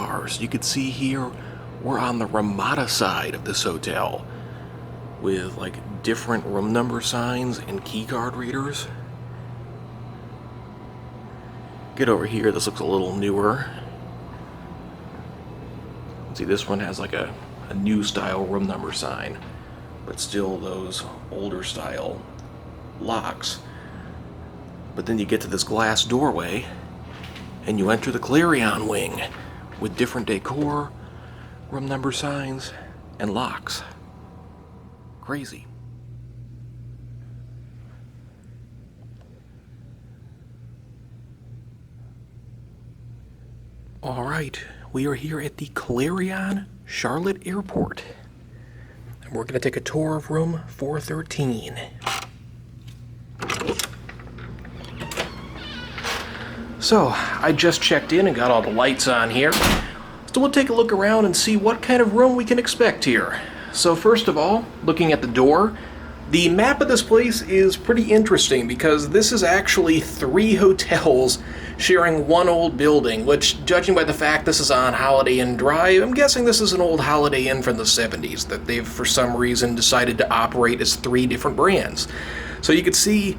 bars. You can see here we're on the Ramada side of this hotel with like different room number signs and key card readers. Get over here, this looks a little newer. See, this one has like a new style room number sign, but still those older style locks. But then you get to this glass doorway and you enter the Clarion wing with different decor, room number signs, and locks. Crazy. All right, we are here at the Clarion Charlotte Airport. And we're going to take a tour of room 413. So, I just checked in and got all the lights on here. So we'll take a look around and see what kind of room we can expect here. So first of all, looking at the door, the map of this place is pretty interesting because this is actually 3 hotels sharing one old building, which, judging by the fact this is on Holiday Inn Drive, I'm guessing this is an old Holiday Inn from the 70s that they've, for some reason, decided to operate as 3 different brands. So you can see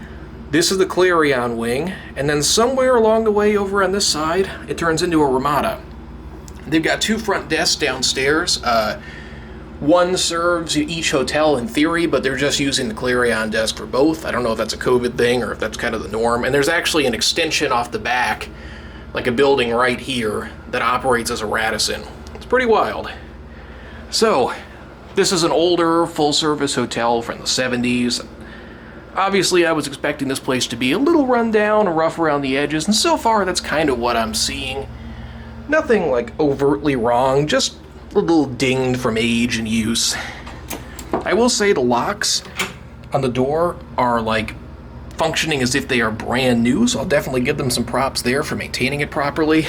this is the Clarion wing, and then somewhere along the way over on this side, it turns into a Ramada. They've got 2 front desks downstairs. One serves each hotel in theory, but they're just using the Clarion desk for both. I don't know if that's a COVID thing or if that's kind of the norm. And there's actually an extension off the back, like a building right here, that operates as a Radisson. It's pretty wild. So, this is an older, full-service hotel from the 70s. Obviously, I was expecting this place to be a little run down or rough around the edges, and so far that's kind of what I'm seeing. Nothing, like, overtly wrong, just a little dinged from age and use. I will say the locks on the door are, like, functioning as if they are brand new, so I'll definitely give them some props there for maintaining it properly.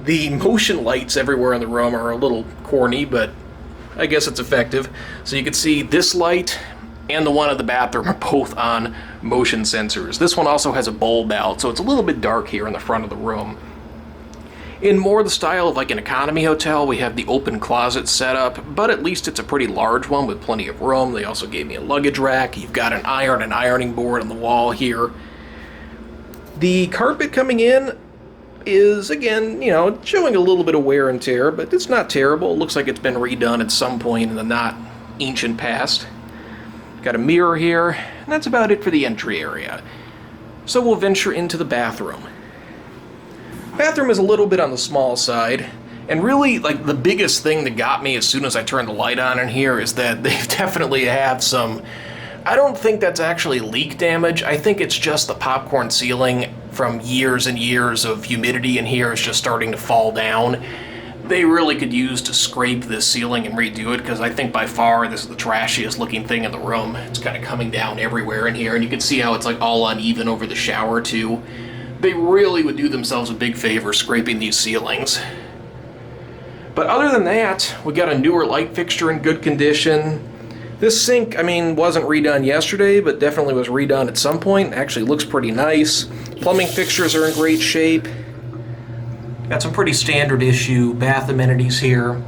The motion lights everywhere in the room are a little corny, but I guess it's effective. So you can see this light and the one in the bathroom are both on motion sensors. This one also has a bulb out, so it's a little bit dark here in the front of the room. In more the style of like an economy hotel, we have the open closet setup, but at least it's a pretty large one with plenty of room. They also gave me a luggage rack. You've got an iron and ironing board on the wall here. The carpet coming in is, again, you know, showing a little bit of wear and tear, but it's not terrible. It looks like it's been redone at some point in the not ancient past. Got a mirror here, and that's about it for the entry area. So we'll venture into the bathroom. Bathroom is a little bit on the small side, and really, like, the biggest thing that got me as soon as I turned the light on in here is that they definitely have some, I don't think that's actually leak damage. I think it's just the popcorn ceiling from years and years of humidity in here is just starting to fall down. They really could use to scrape this ceiling and redo it, because I think by far this is the trashiest looking thing in the room. It's kind of coming down everywhere in here, and you can see how it's like all uneven over the shower too. They really would do themselves a big favor scraping these ceilings. But other than that, we got a newer light fixture in good condition. This sink, I mean, wasn't redone yesterday, but definitely was redone at some point. Actually looks pretty nice. Plumbing fixtures are in great shape. Got some pretty standard issue bath amenities here.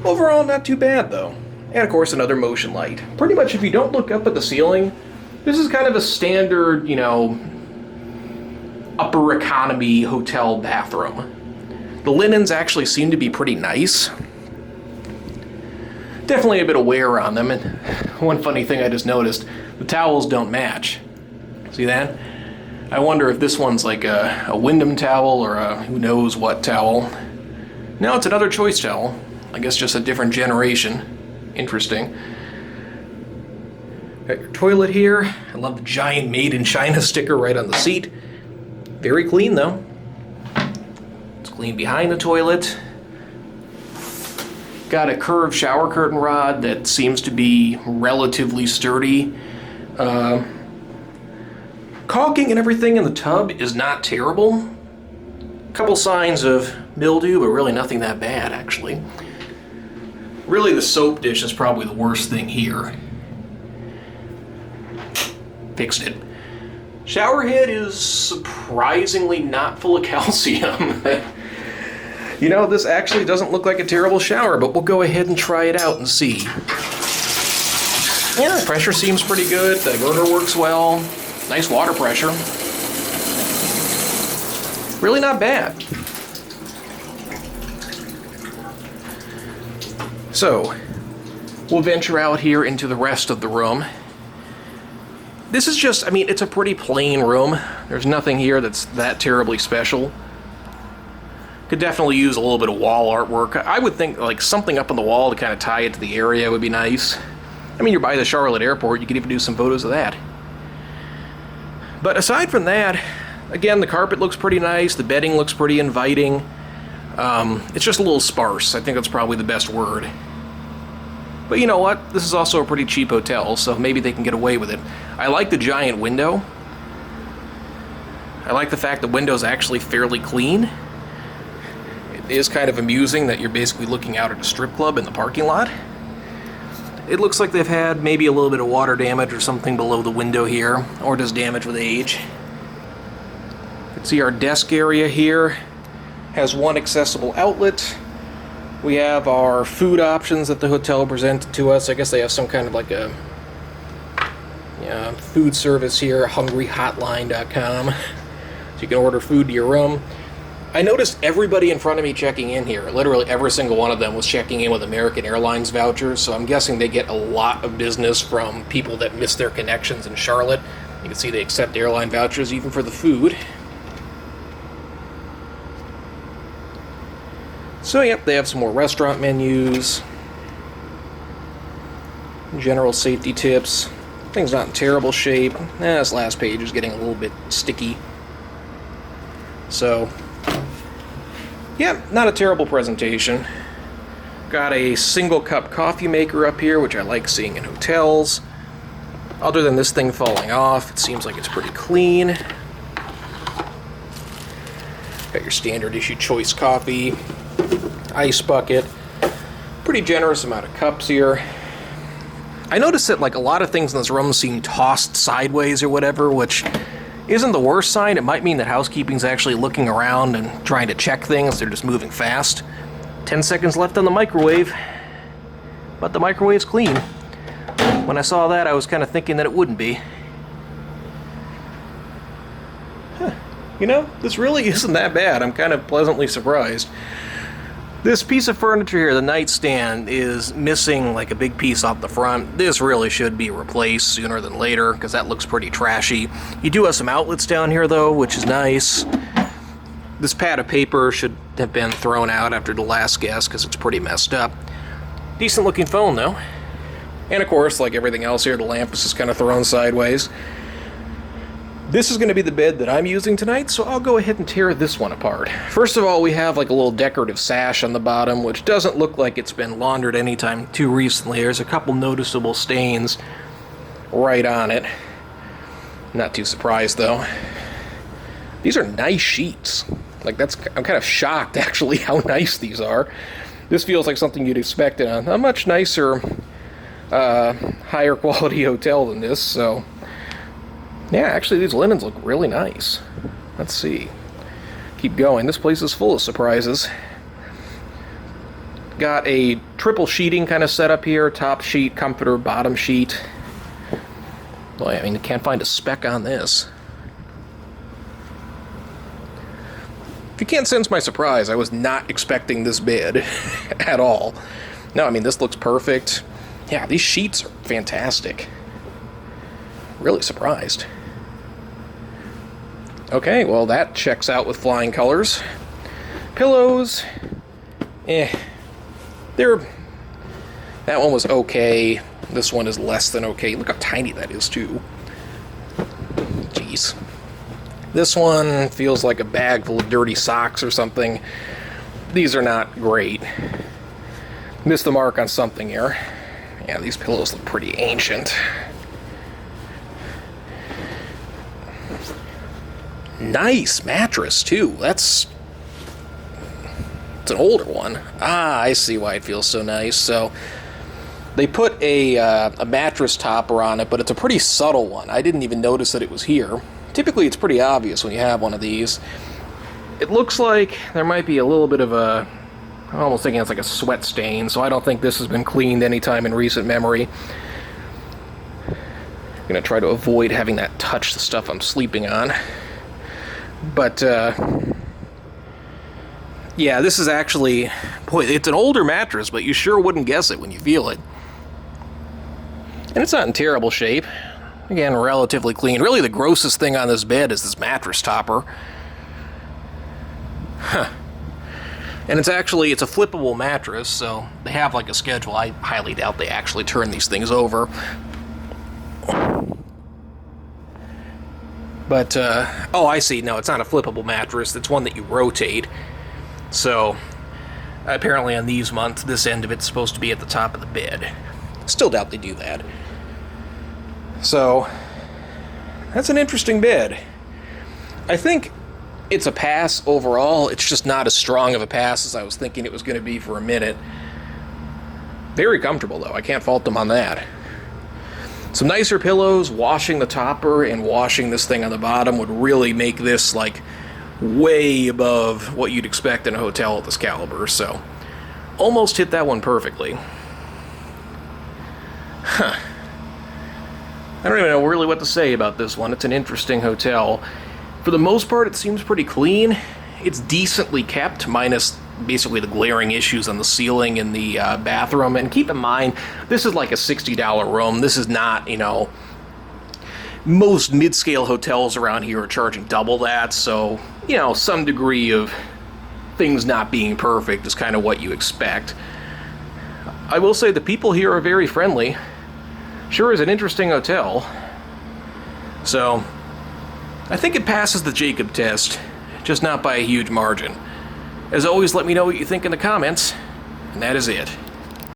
Overall, not too bad though. And of course, another motion light. Pretty much if you don't look up at the ceiling, this is kind of a standard, you know, upper economy hotel bathroom. The linens actually seem to be pretty nice. Definitely a bit of wear on them, and one funny thing I just noticed, the towels don't match. See that? I wonder if this one's like a Wyndham towel or a who knows what towel. No, it's another Choice towel. I guess just a different generation. Interesting. Got your toilet here. I love the giant Made in China sticker right on the seat. Very clean though. It's clean behind the toilet. Got a curved shower curtain rod that seems to be relatively sturdy. Caulking and everything in the tub is not terrible. Couple signs of mildew, but really nothing that bad actually. Really the soap dish is probably the worst thing here. Fixed it. Shower head is surprisingly not full of calcium. You know, this actually doesn't look like a terrible shower, but we'll go ahead and try it out and see. Yeah, the pressure seems pretty good. The inverter works well. Nice water pressure. Really not bad. So, we'll venture out here into the rest of the room. This is just, I mean, it's a pretty plain room. There's nothing here that's that terribly special. Could definitely use a little bit of wall artwork. I would think like something up on the wall to kind of tie it to the area would be nice. I mean, you're by the Charlotte airport, you could even do some photos of that. But aside from that, again, the carpet looks pretty nice, the bedding looks pretty inviting. It's just a little sparse. I think that's probably the best word. But you know what? This is also a pretty cheap hotel, so maybe they can get away with it. I like the giant window. I like the fact the window's actually fairly clean. It is kind of amusing that you're basically looking out at a strip club in the parking lot. It looks like they've had maybe a little bit of water damage or something below the window here, or just damage with age. You can see our desk area here has one accessible outlet. We have our food options that the hotel presented to us. I guess they have some kind of like a food service here, hungryhotline.com. So you can order food to your room. I noticed everybody in front of me checking in here, literally every single one of them was checking in with American Airlines vouchers, so I'm guessing they get a lot of business from people that miss their connections in Charlotte. You can see they accept airline vouchers even for the food. So yep, they have some more restaurant menus, general safety tips. Things not in terrible shape. This last page is getting a little bit sticky. So, yeah, not a terrible presentation. Got a single cup coffee maker up here, which I like seeing in hotels. Other than this thing falling off, it seems like it's pretty clean. Got your standard issue choice coffee, ice bucket, pretty generous amount of cups here. I noticed that like a lot of things in this room seem tossed sideways or whatever, which isn't the worst sign. It might mean that housekeeping's actually looking around and trying to check things. They're just moving fast. 10 seconds left on the microwave, but the microwave's clean. When I saw that, I was kind of thinking that it wouldn't be. You know, this really isn't that bad. I'm kind of pleasantly surprised. This piece of furniture here, the nightstand, is missing like a big piece off the front. This really should be replaced sooner than later because that looks pretty trashy. You do have some outlets down here though, which is nice. This pad of paper should have been thrown out after the last guest because it's pretty messed up. Decent looking phone though. And of course, like everything else here, the lamp is just kind of thrown sideways. This is going to be the bed that I'm using tonight, so I'll go ahead and tear this one apart. First of all, we have like a little decorative sash on the bottom, which doesn't look like it's been laundered anytime too recently. There's a couple noticeable stains right on it. Not too surprised, though. These are nice sheets. Like, I'm kind of shocked, actually, how nice these are. This feels like something you'd expect in a much nicer, higher quality hotel than this, so... Yeah, actually, these linens look really nice. Let's see. Keep going. This place is full of surprises. Got a triple sheeting kind of setup here. Top sheet, comforter, bottom sheet. Boy, I mean, you can't find a speck on this. If you can't sense my surprise, I was not expecting this bed at all. No, I mean, this looks perfect. Yeah, these sheets are fantastic. Really surprised. Okay, well that checks out with flying colors. Pillows, that one was okay. This one is less than okay. Look how tiny that is too. Jeez. This one feels like a bag full of dirty socks or something. These are not great. Missed the mark on something here. Yeah, these pillows look pretty ancient. Nice mattress, too. It's an older one. Ah, I see why it feels so nice. So, they put a mattress topper on it, but it's a pretty subtle one. I didn't even notice that it was here. Typically, it's pretty obvious when you have one of these. It looks like there might be a little bit of a... I'm almost thinking it's like a sweat stain, so I don't think this has been cleaned anytime in recent memory. I'm going to try to avoid having that touch the stuff I'm sleeping on. But, yeah, this is actually... Boy, it's an older mattress, but you sure wouldn't guess it when you feel it. And it's not in terrible shape. Again, relatively clean. Really, the grossest thing on this bed is this mattress topper. Huh. And it's a flippable mattress, so they have like a schedule. I highly doubt they actually turn these things over. But, oh, I see. No, it's not a flippable mattress. It's one that you rotate. So, apparently on these months, this end of it's supposed to be at the top of the bed. Still doubt they do that. So, that's an interesting bed. I think it's a pass overall. It's just not as strong of a pass as I was thinking it was going to be for a minute. Very comfortable, though. I can't fault them on that. Some nicer pillows, washing the topper and washing this thing on the bottom would really make this, like, way above what you'd expect in a hotel of this caliber. So, almost hit that one perfectly. Huh. I don't even know really what to say about this one. It's an interesting hotel. For the most part, it seems pretty clean. It's decently kept, minus basically the glaring issues on the ceiling in the bathroom. And keep in mind, this is like a $60 room. This is not, you know... Most mid-scale hotels around here are charging double that, so, you know, some degree of things not being perfect is kind of what you expect. I will say the people here are very friendly. Sure is an interesting hotel. So... I think it passes the Jacob test, just not by a huge margin. As always, let me know what you think in the comments, and that is it.